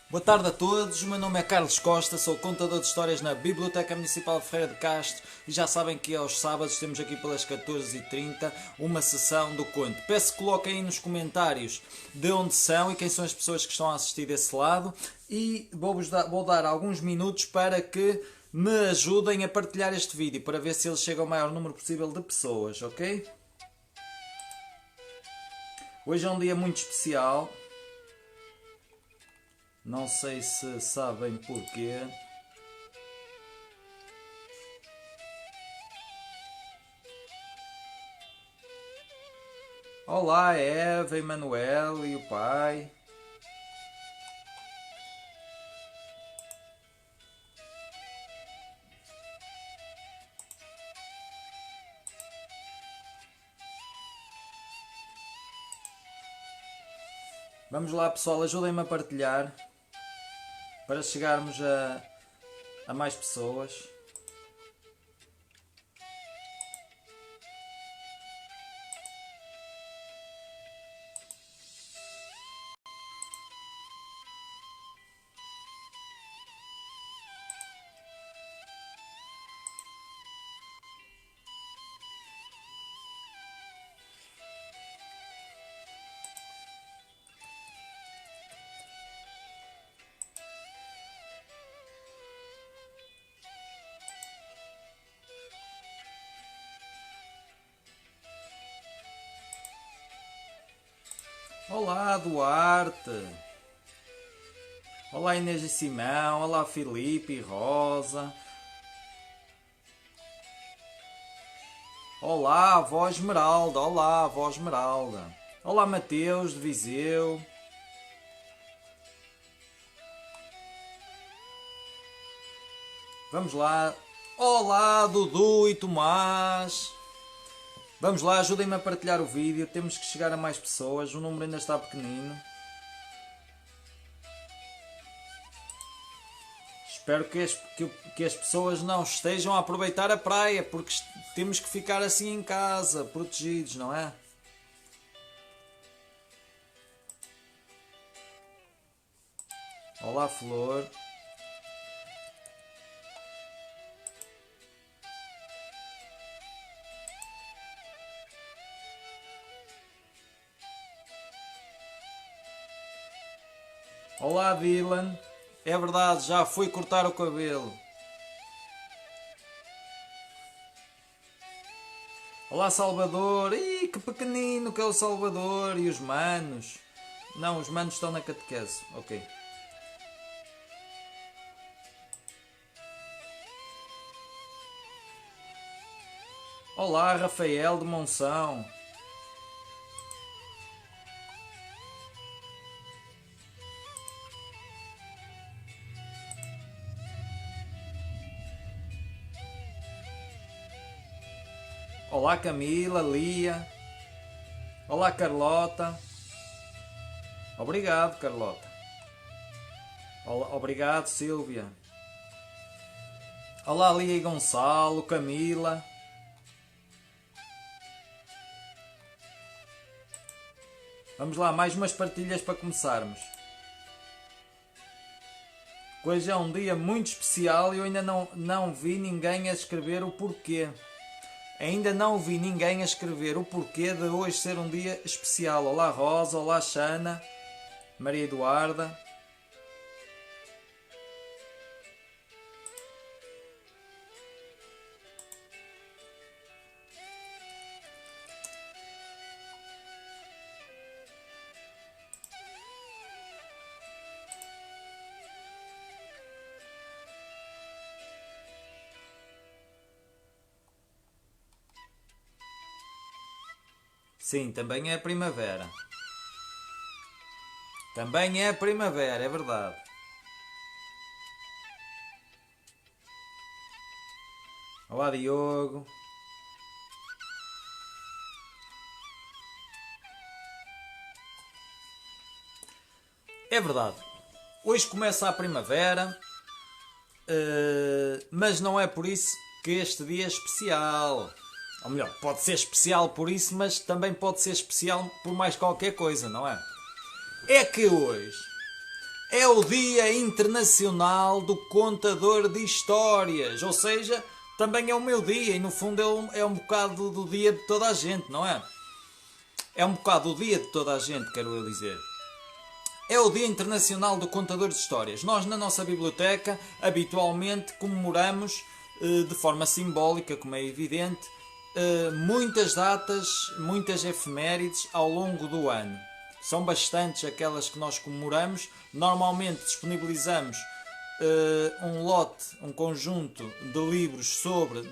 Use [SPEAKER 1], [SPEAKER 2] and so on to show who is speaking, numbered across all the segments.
[SPEAKER 1] Boa tarde a todos, o meu nome é Carlos Costa, sou contador de histórias na Biblioteca Municipal de Ferreira de Castro e já sabem que aos sábados temos aqui pelas 14h30 uma sessão do conto. Peço que coloquem aí nos comentários de onde são e quem são as pessoas que estão a assistir desse lado e vou dar alguns minutos para que me ajudem a partilhar este vídeo para ver se ele chega ao maior número possível de pessoas, ok? Hoje é um dia muito especial. Não sei se sabem porquê. Olá, Eva, Emanuel e o pai. Vamos lá, pessoal, ajudem-me a partilhar para chegarmos a mais pessoas. Olá, Duarte. Olá, Inês e Simão. Olá, Filipe e Rosa. Olá, avó Esmeralda. Olá, avó Esmeralda. Olá, Mateus de Viseu. Vamos lá. Olá, Dudu e Tomás. Vamos lá, ajudem-me a partilhar o vídeo. Temos que chegar a mais pessoas. O número ainda está pequenino. Espero que as pessoas não estejam a aproveitar a praia, porque temos que ficar assim em casa, protegidos, não é? Olá, Flor. Olá, Dylan. É verdade, já fui cortar o cabelo. Olá, Salvador. Ih, que pequenino que é o Salvador. E os manos? Não, os manos estão na catequese. Ok. Olá, Rafael de Monção. Olá, Camila, Lia. Olá, Carlota. Obrigado, Carlota. Olá, obrigado, Silvia. Olá, Lia e Gonçalo, Camila. Vamos lá, mais umas partilhas para começarmos. Hoje é um dia muito especial e eu ainda não vi ninguém a escrever o porquê. Ainda não vi ninguém a escrever o porquê de hoje ser um dia especial. Olá Rosa, olá Xana, Maria Eduarda. Sim, também é primavera. Também é primavera, é verdade. Olá Diogo. É verdade. Hoje começa a primavera, mas não é por isso que este dia é especial. Ou melhor, pode ser especial por isso, mas também pode ser especial por mais qualquer coisa, não é? É que hoje é o Dia Internacional do Contador de Histórias, ou seja, também é o meu dia e no fundo é um bocado do dia de toda a gente, não é? É um bocado o dia de toda a gente, quero eu dizer. É o Dia Internacional do Contador de Histórias. Nós, na nossa biblioteca, habitualmente comemoramos, de forma simbólica, como é evidente, muitas datas, muitas efemérides ao longo do ano. São bastantes aquelas que nós comemoramos. Normalmente disponibilizamos um lote, um conjunto de livros sobre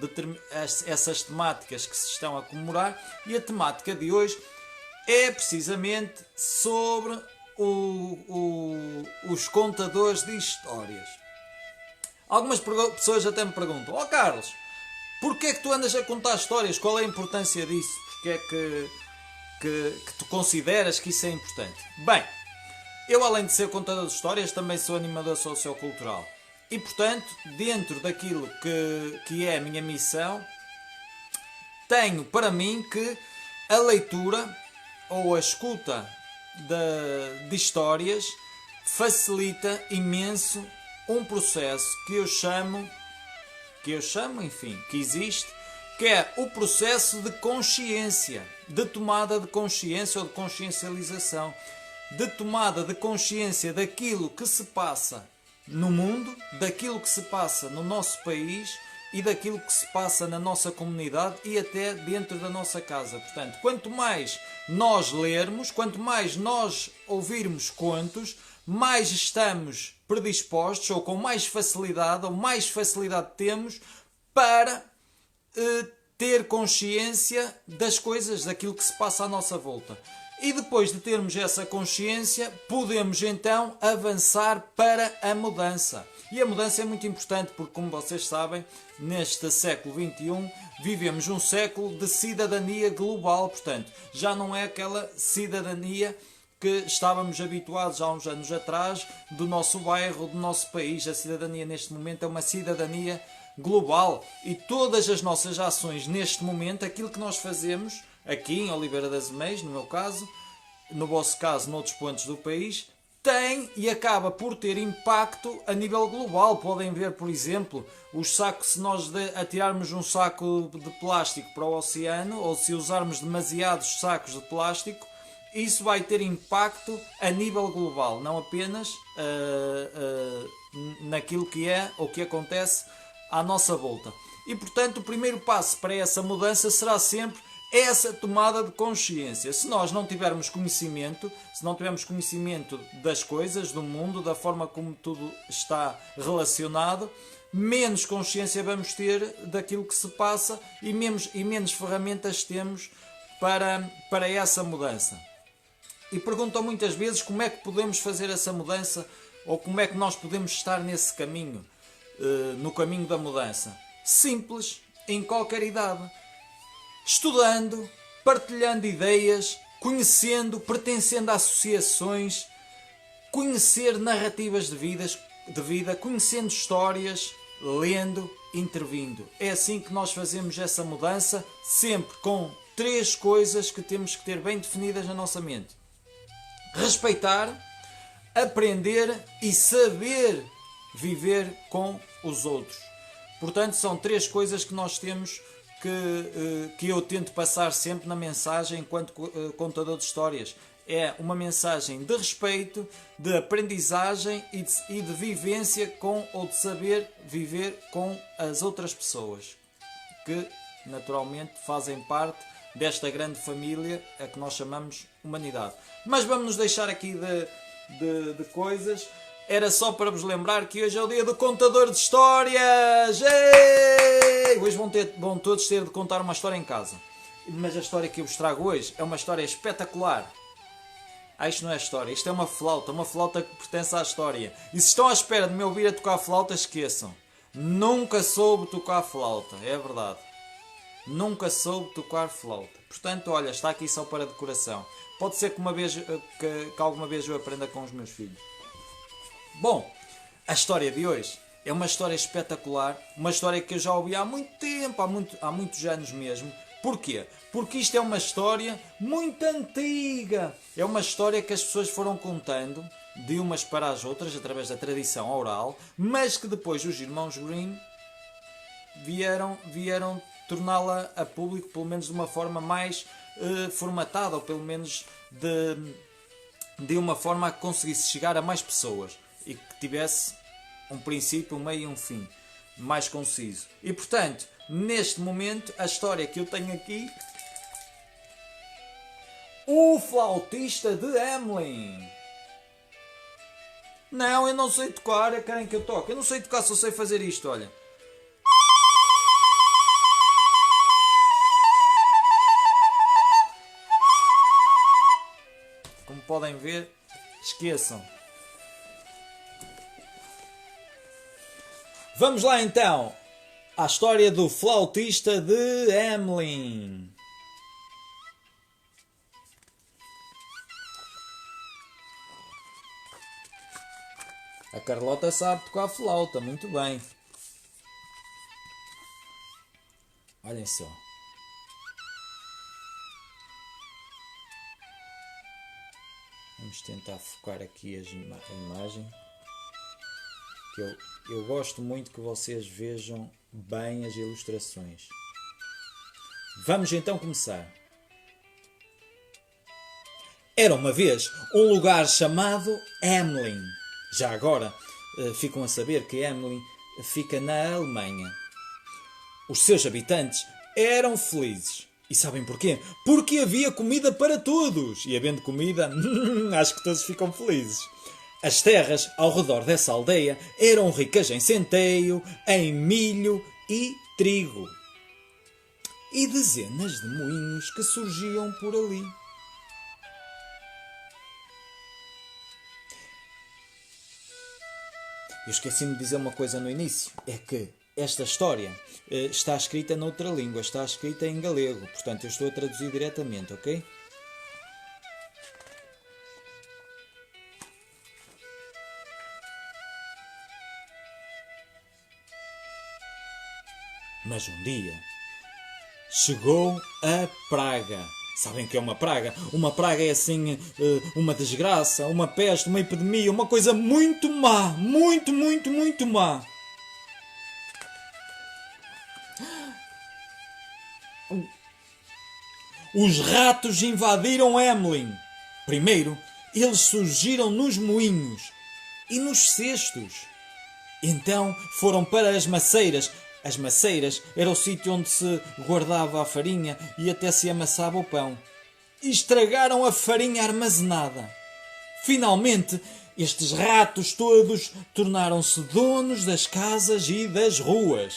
[SPEAKER 1] essas temáticas que se estão a comemorar. E a temática de hoje é precisamente sobre os contadores de histórias. Algumas pessoas até me perguntam: ó Carlos, porquê é que tu andas a contar histórias? Qual é a importância disso? Porquê é que tu consideras que isso é importante? Bem, eu além de ser contador de histórias também sou animador sociocultural. E portanto, dentro daquilo que é a minha missão, tenho para mim que a leitura ou a escuta de histórias facilita imenso um processo que eu chamo, enfim, que existe, que é o processo de consciência, de tomada de consciência ou de consciencialização, de tomada de consciência daquilo que se passa no mundo, daquilo que se passa no nosso país e daquilo que se passa na nossa comunidade e até dentro da nossa casa. Portanto, quanto mais nós lermos, quanto mais nós ouvirmos contos, mais estamos predispostos ou com mais facilidade temos para ter consciência das coisas, daquilo que se passa à nossa volta. E depois de termos essa consciência, podemos então avançar para a mudança. E a mudança é muito importante porque, como vocês sabem, neste século XXI vivemos um século de cidadania global. Portanto, já não é aquela cidadania que estávamos habituados há uns anos atrás do nosso bairro, do nosso país. A cidadania neste momento é uma cidadania global e todas as nossas ações neste momento, aquilo que nós fazemos aqui em Oliveira das Meias, no meu caso, no vosso caso, noutros pontos do país, tem e acaba por ter impacto a nível global. Podem ver, por exemplo, os sacos, se nós atirarmos um saco de plástico para o oceano ou se usarmos demasiados sacos de plástico, isso vai ter impacto a nível global, não apenas naquilo que é ou que acontece à nossa volta. E portanto, o primeiro passo para essa mudança será sempre essa tomada de consciência. Se nós não tivermos conhecimento, se não tivermos conhecimento das coisas, do mundo, da forma como tudo está relacionado, menos consciência vamos ter daquilo que se passa e menos ferramentas temos para essa mudança. E perguntam muitas vezes como é que podemos fazer essa mudança ou como é que nós podemos estar nesse caminho, no caminho da mudança. Simples, em qualquer idade. Estudando, partilhando ideias, conhecendo, pertencendo a associações, conhecer narrativas de vida, conhecendo histórias, lendo, intervindo. É assim que nós fazemos essa mudança, sempre com 3 coisas que temos que ter bem definidas na nossa mente: respeitar, aprender e saber viver com os outros. Portanto, são três coisas que nós temos que eu tento passar sempre na mensagem enquanto contador de histórias. É uma mensagem de respeito, de aprendizagem e de vivência com, ou de saber viver com as outras pessoas que naturalmente fazem parte desta grande família a que nós chamamos humanidade. Mas vamos nos deixar aqui de coisas. Era só para vos lembrar que hoje é o dia do contador de histórias. Ei! Hoje vão todos ter de contar uma história em casa. Mas a história que eu vos trago hoje é uma história espetacular. Isto não é história, isto é uma flauta que pertence à história. E se estão à espera de me ouvir a tocar flauta, esqueçam. Nunca soube tocar flauta, é verdade. Nunca soube tocar flauta. Portanto, olha, está aqui só para decoração. Pode ser que alguma vez eu aprenda com os meus filhos. Bom, a história de hoje é uma história espetacular. Uma história que eu já ouvi há muito tempo, há muitos anos mesmo. Porquê? Porque isto é uma história muito antiga. É uma história que as pessoas foram contando de umas para as outras através da tradição oral, mas que depois os irmãos Grimm vieram torná-la a público, pelo menos de uma forma mais formatada, ou pelo menos de uma forma a que conseguisse chegar a mais pessoas e que tivesse um princípio, um meio e um fim mais conciso. E portanto, neste momento, a história que eu tenho aqui: O Flautista de Hamelin. Não, eu não sei tocar, querem que eu toque? Eu não sei tocar, só sei fazer isto, olha. Como podem ver, esqueçam. Vamos lá então à história do Flautista de Hamelin. A Carlota sabe tocar flauta, muito bem. Olhem só. Vamos tentar focar aqui a imagem. Eu gosto muito que vocês vejam bem as ilustrações. Vamos então começar. Era uma vez um lugar chamado Hamelin. Já agora ficam a saber que Hamelin fica na Alemanha. Os seus habitantes eram felizes. E sabem porquê? Porque havia comida para todos. E havendo comida, acho que todos ficam felizes. As terras ao redor dessa aldeia eram ricas em centeio, em milho e trigo. E dezenas de moinhos que surgiam por ali. Eu esqueci-me de dizer uma coisa no início. É que esta história está escrita noutra língua. Está escrita em galego. Portanto, eu estou a traduzir diretamente, ok? Mas um dia chegou a praga. Sabem o que é uma praga? Uma praga é assim uma desgraça, uma peste, uma epidemia, uma coisa muito má. Muito, muito, muito má. Os ratos invadiram Hamelin. Primeiro, eles surgiram nos moinhos e nos cestos. Então foram para as maceiras. As maceiras era o sítio onde se guardava a farinha e até se amassava o pão. E estragaram a farinha armazenada. Finalmente, estes ratos todos tornaram-se donos das casas e das ruas.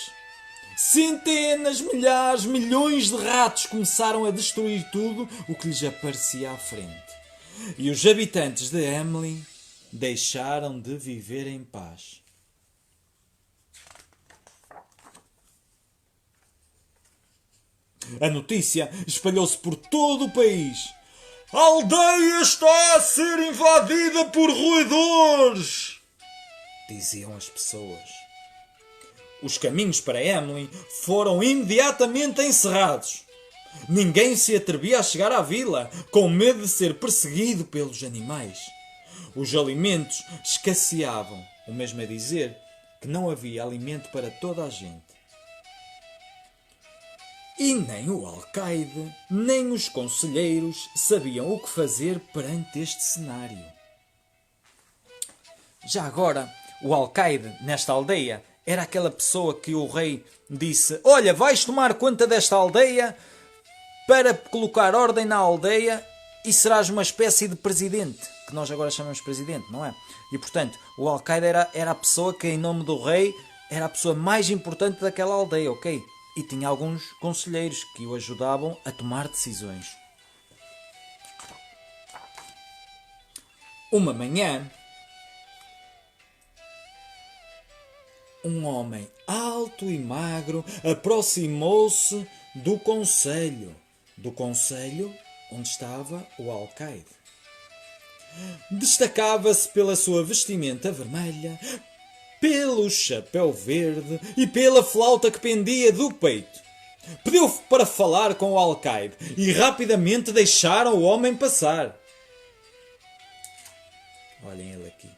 [SPEAKER 1] Centenas, milhares, milhões de ratos começaram a destruir tudo o que lhes aparecia à frente. E os habitantes de Hamelin deixaram de viver em paz. A notícia espalhou-se por todo o país. A aldeia está a ser invadida por roedores, diziam as pessoas. Os caminhos para Hamelin foram imediatamente encerrados. Ninguém se atrevia a chegar à vila, com medo de ser perseguido pelos animais. Os alimentos escasseavam, o mesmo é dizer, que não havia alimento para toda a gente. E nem o alcaide, nem os conselheiros sabiam o que fazer perante este cenário. Já agora, o alcaide, nesta aldeia, era aquela pessoa que o rei disse: olha, vais tomar conta desta aldeia para colocar ordem na aldeia e serás uma espécie de presidente, que nós agora chamamos presidente, não é? E portanto, o alcaide era a pessoa que, em nome do rei, era a pessoa mais importante daquela aldeia, ok? E tinha alguns conselheiros que o ajudavam a tomar decisões. Uma manhã, um homem alto e magro aproximou-se do conselho onde estava o alcaide. Destacava-se pela sua vestimenta vermelha, pelo chapéu verde e pela flauta que pendia do peito. Pediu para falar com o alcaide e rapidamente deixaram o homem passar. Olhem ele aqui.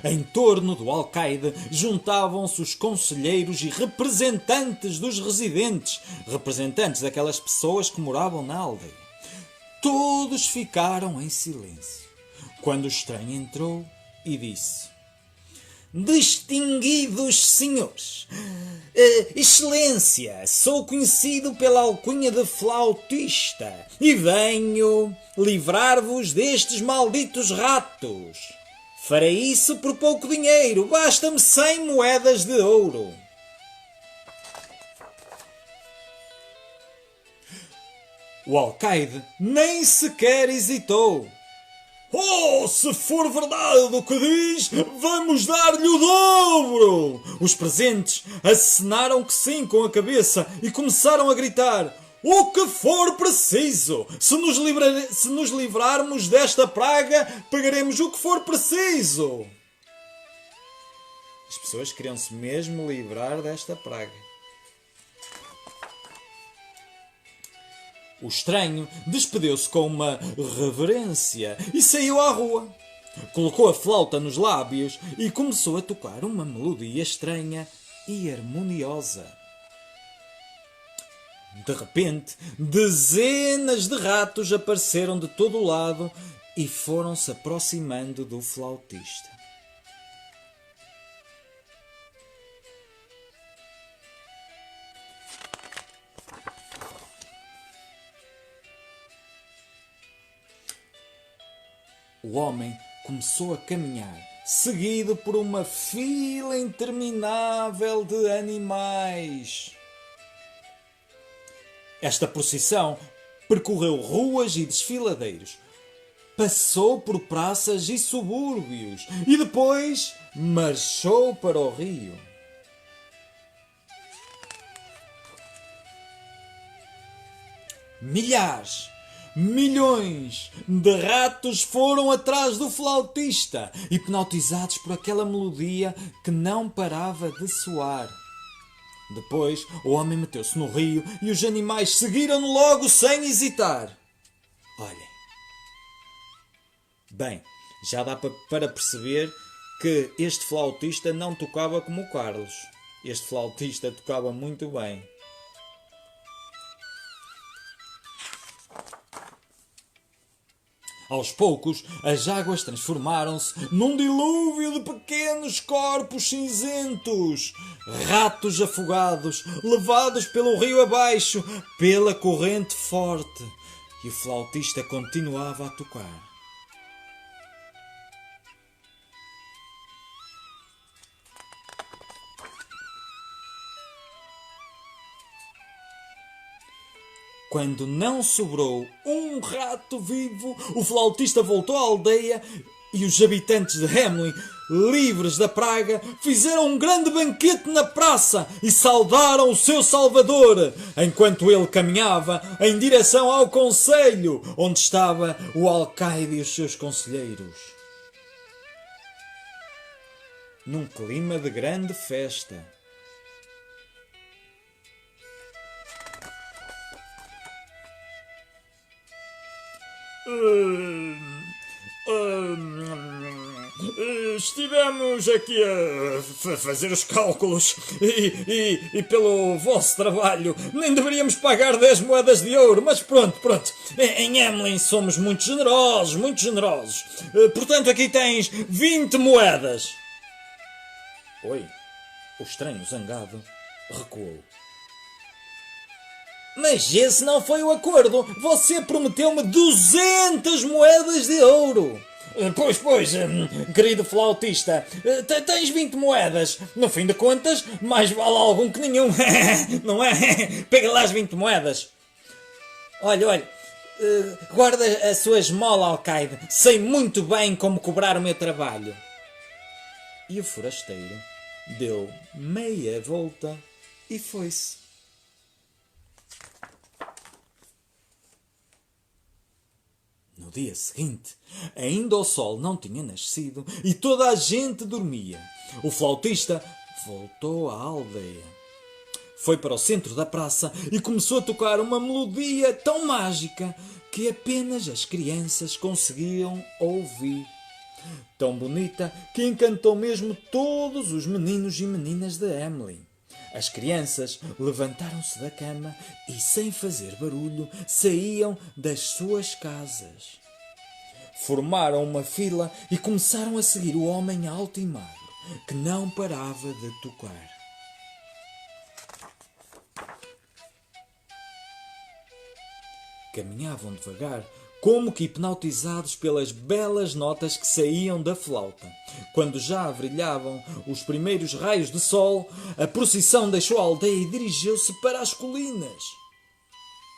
[SPEAKER 1] Em torno do alcaide juntavam-se os conselheiros e representantes dos residentes, representantes daquelas pessoas que moravam na aldeia. Todos ficaram em silêncio, quando o estranho entrou e disse: distinguidos senhores, excelência, sou conhecido pela alcunha de flautista e venho livrar-vos destes malditos ratos. Farei isso por pouco dinheiro, basta-me 100 moedas de ouro. O alcaide nem sequer hesitou. Oh, se for verdade o que diz, vamos dar-lhe o dobro! Os presentes acenaram que sim com a cabeça e começaram a gritar: o que for preciso! Se nos livrarmos desta praga, pagaremos o que for preciso! As pessoas queriam-se mesmo livrar desta praga. O estranho despediu-se com uma reverência e saiu à rua. Colocou a flauta nos lábios e começou a tocar uma melodia estranha e harmoniosa. De repente, dezenas de ratos apareceram de todo o lado e foram se aproximando do flautista. O homem começou a caminhar, seguido por uma fila interminável de animais. Esta procissão percorreu ruas e desfiladeiros, passou por praças e subúrbios e depois marchou para o rio. Milhares, milhões de ratos foram atrás do flautista, hipnotizados por aquela melodia que não parava de soar. Depois, o homem meteu-se no rio e os animais seguiram-no logo sem hesitar. Olhem. Bem, já dá para perceber que este flautista não tocava como o Carlos. Este flautista tocava muito bem. Aos poucos, as águas transformaram-se num dilúvio de pequenos corpos cinzentos. Ratos afogados, levados pelo rio abaixo, pela corrente forte. E o flautista continuava a tocar. Quando não sobrou um rato vivo, o flautista voltou à aldeia e os habitantes de Hamelin, livres da praga, fizeram um grande banquete na praça e saudaram o seu salvador, enquanto ele caminhava em direção ao conselho, onde estava o alcaide e os seus conselheiros. Num clima de grande festa. Estivemos aqui a fazer os cálculos e pelo vosso trabalho nem deveríamos pagar 10 moedas de ouro, mas pronto. Em Emlyn somos muito generosos, muito generosos. Portanto, aqui tens 20 moedas. Oi, o estranho zangado recuou. Mas esse não foi o acordo. Você prometeu-me 200 moedas de ouro. Pois, querido flautista, tens 20 moedas. No fim de contas, mais vale algum que nenhum. Não é? Pega lá as 20 moedas. Olha, guarda a sua esmola, alcaide. Sei muito bem como cobrar o meu trabalho. E o forasteiro deu meia volta e foi-se. No dia seguinte, ainda o sol não tinha nascido e toda a gente dormia. O flautista voltou à aldeia. Foi para o centro da praça e começou a tocar uma melodia tão mágica que apenas as crianças conseguiam ouvir. Tão bonita que encantou mesmo todos os meninos e meninas de Emlyn. As crianças levantaram-se da cama e, sem fazer barulho, saíam das suas casas. Formaram uma fila e começaram a seguir o homem alto e magro, que não parava de tocar. Caminhavam devagar, como que hipnotizados pelas belas notas que saíam da flauta. Quando já brilhavam os primeiros raios de sol, a procissão deixou a aldeia e dirigiu-se para as colinas.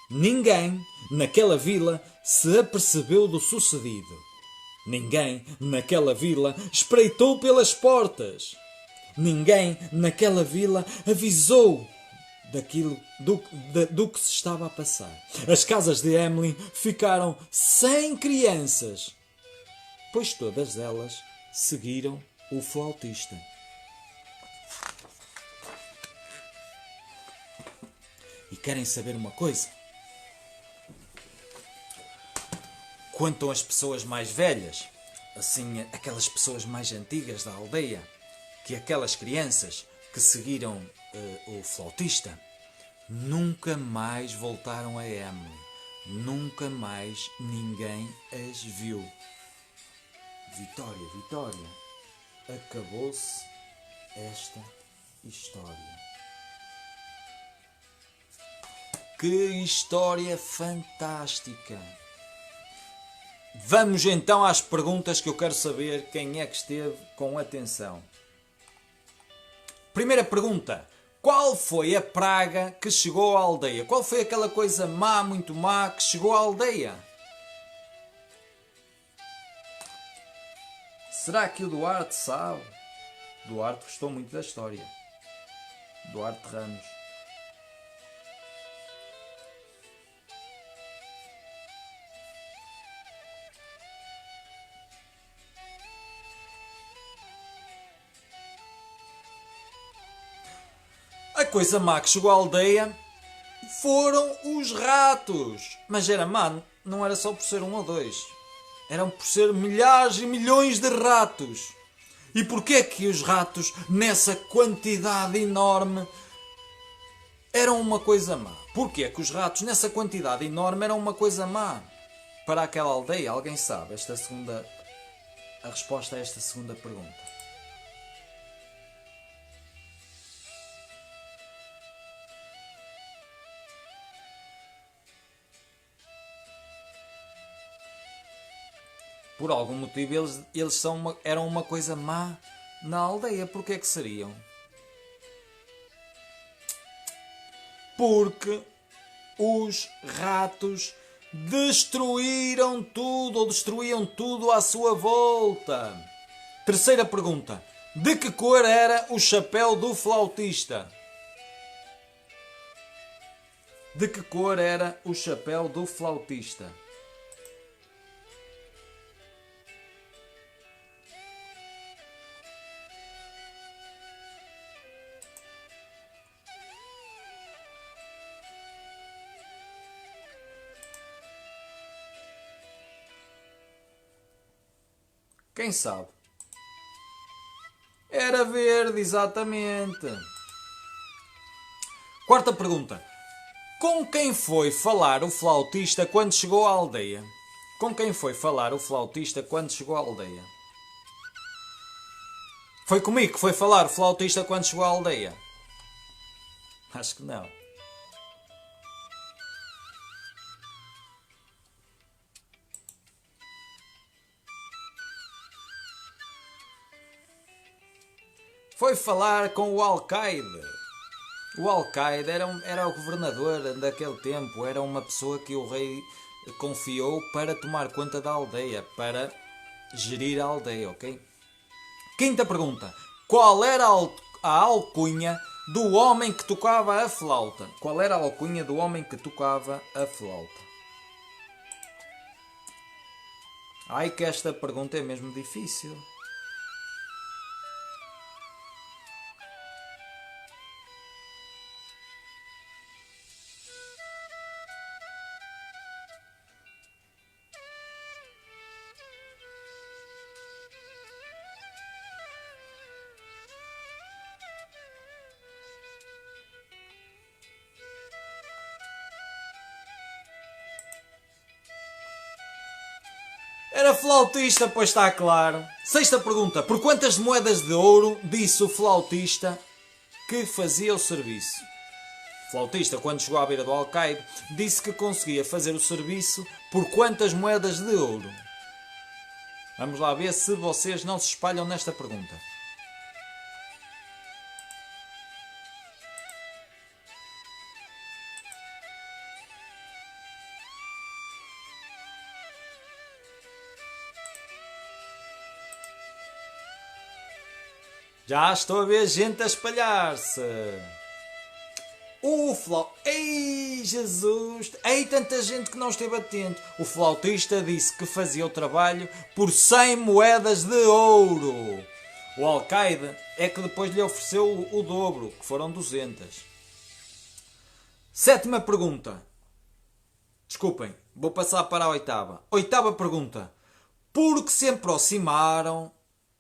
[SPEAKER 1] Ninguém naquela vila se apercebeu do sucedido. Ninguém naquela vila espreitou pelas portas. Ninguém naquela vila avisou do que se estava a passar. As casas de Emlyn ficaram sem crianças, pois todas elas seguiram o flautista. E querem saber uma coisa? Contam as pessoas mais velhas, assim, aquelas pessoas mais antigas da aldeia, que aquelas crianças que seguiram o flautista nunca mais voltaram a Emlyn. Nunca mais ninguém as viu. Vitória, acabou-se esta história. Que história fantástica! Vamos então às perguntas que eu quero saber quem é que esteve com atenção. Primeira pergunta. Qual foi a praga que chegou à aldeia? Qual foi aquela coisa má, muito má, que chegou à aldeia? Será que o Duarte sabe? Duarte gostou muito da história. Duarte Ramos. A coisa má que chegou à aldeia foram os ratos. Mas era má, não era só por ser um ou dois. Eram por ser milhares e milhões de ratos. E porquê que os ratos, nessa quantidade enorme, eram uma coisa má? Porquê que os ratos, nessa quantidade enorme, eram uma coisa má para aquela aldeia? Alguém sabe a resposta a esta segunda pergunta? Por algum motivo eles eram uma coisa má na aldeia. Porquê é que seriam? Porque os ratos destruíram tudo ou destruíam tudo à sua volta. Terceira pergunta. De que cor era o chapéu do flautista? De que cor era o chapéu do flautista? Quem sabe? Era verde, exatamente. Quarta pergunta. Com quem foi falar o flautista quando chegou à aldeia? Com quem foi falar o flautista quando chegou à aldeia? Foi comigo que foi falar o flautista quando chegou à aldeia? Acho que não. Foi falar com o Alcaide. O Alcaide era o governador daquele tempo, era uma pessoa que o rei confiou para tomar conta da aldeia, para gerir a aldeia, ok? Quinta pergunta. Qual era a alcunha do homem que tocava a flauta? Qual era a alcunha do homem que tocava a flauta? Ai que esta pergunta é mesmo difícil. Era flautista, pois está claro. Sexta pergunta. Por quantas moedas de ouro disse o flautista que fazia o serviço? O flautista, quando chegou à beira do alcaide, disse que conseguia fazer o serviço por quantas moedas de ouro? Vamos lá ver se vocês não se espalham nesta pergunta. Já estou a ver gente a espalhar-se. O flautista... Ei, Jesus! Ei, tanta gente que não esteve atento. O flautista disse que fazia o trabalho por 100 moedas de ouro. O alcaide é que depois lhe ofereceu o dobro, que foram 200. Sétima pergunta. Desculpem, vou passar para a oitava. Oitava pergunta. Por que se aproximaram,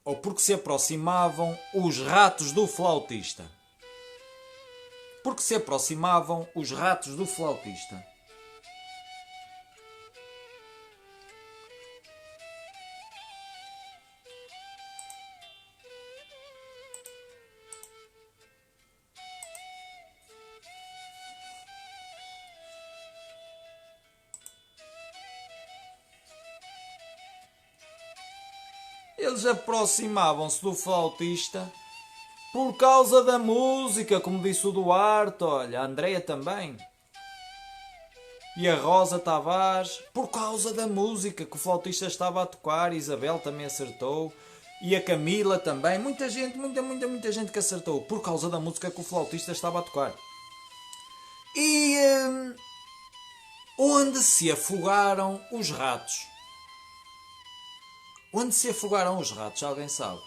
[SPEAKER 1] ou por que se aproximavam os ratos do flautista? Porque se aproximavam os ratos do flautista. Eles aproximavam-se do flautista por causa da música, como disse o Duarte, olha, a Andreia também. E a Rosa Tavares, por causa da música que o flautista estava a tocar, Isabel também acertou. E a Camila também, muita gente, muita gente que acertou, por causa da música que o flautista estava a tocar. E onde se afogaram os ratos? Onde se afogaram os ratos, alguém sabe?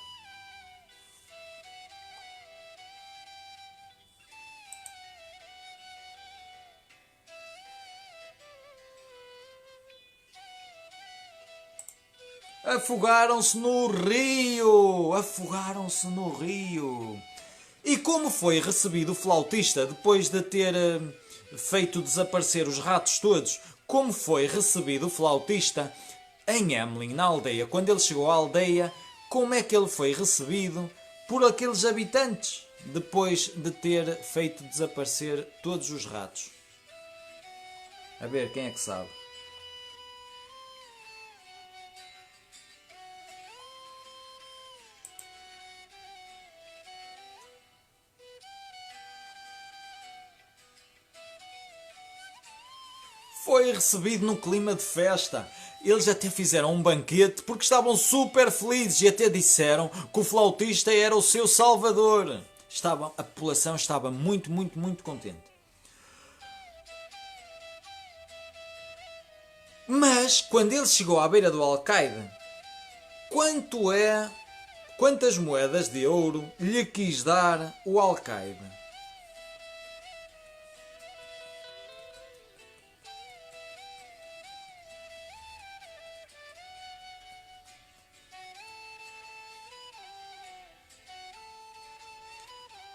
[SPEAKER 1] Afogaram-se no rio! Afogaram-se no rio! E como foi recebido o flautista depois de ter feito desaparecer os ratos todos? Como foi recebido o flautista em Emlyn, na aldeia? Quando ele chegou à aldeia, como é que ele foi recebido por aqueles habitantes depois de ter feito desaparecer todos os ratos? A ver, quem é que sabe? Foi recebido num clima de festa. Eles até fizeram um banquete porque estavam super felizes e até disseram que o flautista era o seu salvador. A população estava muito contente. Mas, quando ele chegou à beira do alcaide, quantas moedas de ouro lhe quis dar o alcaide?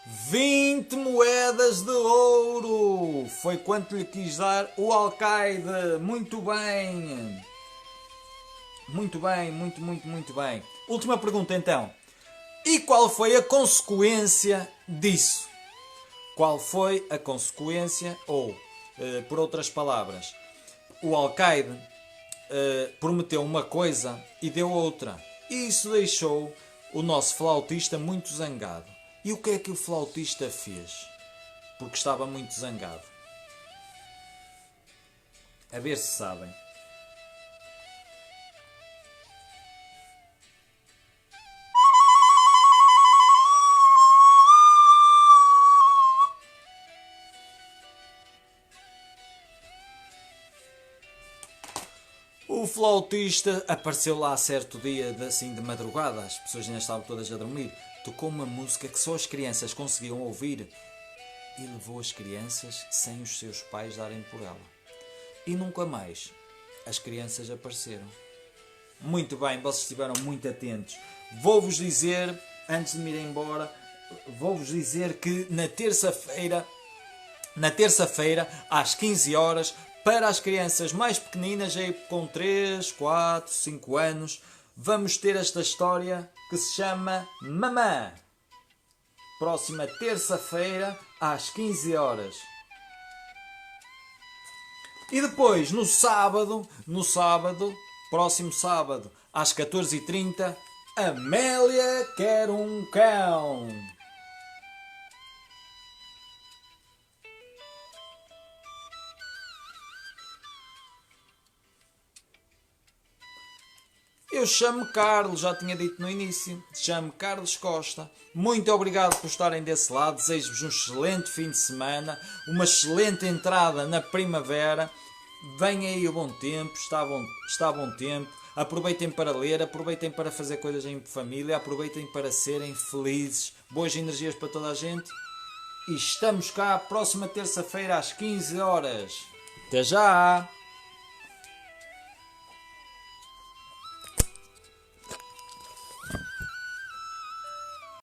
[SPEAKER 1] 20 moedas de ouro. Foi quanto lhe quis dar o alcaide. Muito bem. Muito bem, muito bem. Última pergunta então. E qual foi a consequência disso? Qual foi a consequência? Ou, por outras palavras, o alcaide prometeu uma coisa e deu outra. E isso deixou o nosso flautista muito zangado. E o que é que o flautista fez? Porque estava muito zangado. A ver se sabem. O flautista apareceu lá certo dia, assim de madrugada, as pessoas ainda estavam todas a dormir. Tocou uma música que só as crianças conseguiam ouvir e levou as crianças sem os seus pais darem por ela. E nunca mais as crianças apareceram. Muito bem, vocês estiveram muito atentos. Vou-vos dizer, antes de me ir embora, vou-vos dizer que na terça-feira, às 15 horas, para as crianças mais pequeninas, aí com 3, 4, 5 anos, vamos ter esta história que se chama Mamã. Próxima terça-feira, às 15 horas. E depois, no sábado, próximo sábado, às 14h30, Amélia quer um cão. Eu chamo-me Carlos, já tinha dito no início. Chamo-me Carlos Costa. Muito obrigado por estarem desse lado. Desejo-vos um excelente fim de semana, uma excelente entrada na primavera. Vem aí o bom tempo, está bom tempo. Aproveitem para ler, aproveitem para fazer coisas em família, aproveitem para serem felizes. Boas energias para toda a gente. E estamos cá próxima terça-feira às 15 horas. Até já!